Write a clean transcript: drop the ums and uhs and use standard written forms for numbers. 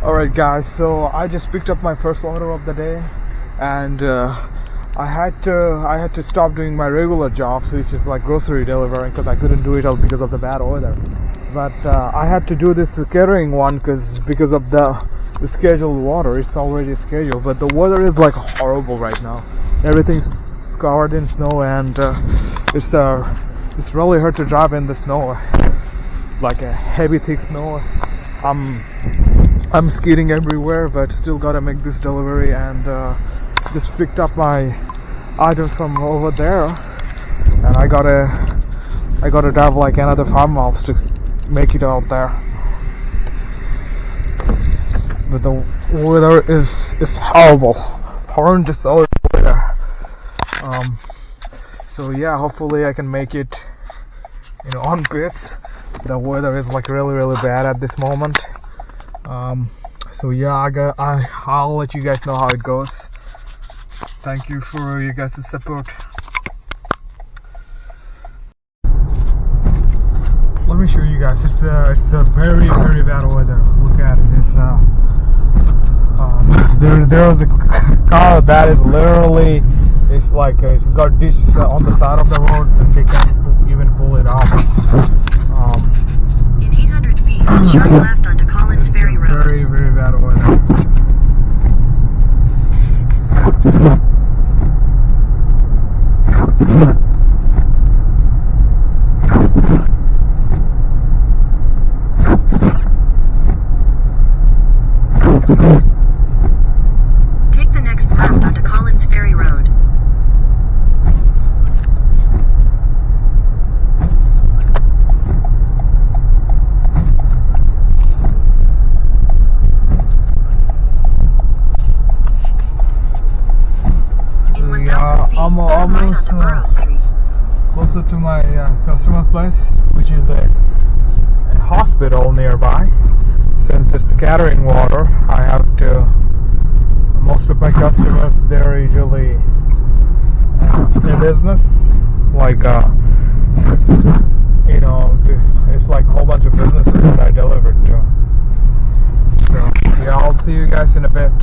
Alright guys, so I just picked up my first order of the day, and I had to stop doing my regular jobs, which is like grocery delivery, because I couldn't do it all because of the bad weather. But I had to do this catering one because of the scheduled water. It's already scheduled, but the weather is like horrible right now. Everything's covered in snow, and it's really hard to drive in the snow, like a heavy thick snow. I'm skidding everywhere, but still gotta make this delivery, and just picked up my items from over there, and I gotta drive like another 5 miles to make it out there. But the weather is horrible, horrendous weather. So yeah, hopefully I can make it, on pace. The weather is like really bad at this moment. So yeah, I'll let you guys know how it goes. Thank you for you guys' support. Let me show you guys. It's a very bad weather. Look at it. It's there's a car that is literally, it's like it's got ditch on the side of the road, and they can't even pull it off. In 800 feet, turn left onto Collins Ferry Road. Very bad weather. Take the next left onto Collins Ferry Road. In 1,000 feet, I'm turn right almost onto Burrow Street. closer to my customer's place, which is a hospital nearby. Since it's scattering water, I have to. Most of my customers, they're usually in business, like it's like a whole bunch of businesses that I delivered to. So yeah, I'll see you guys in a bit.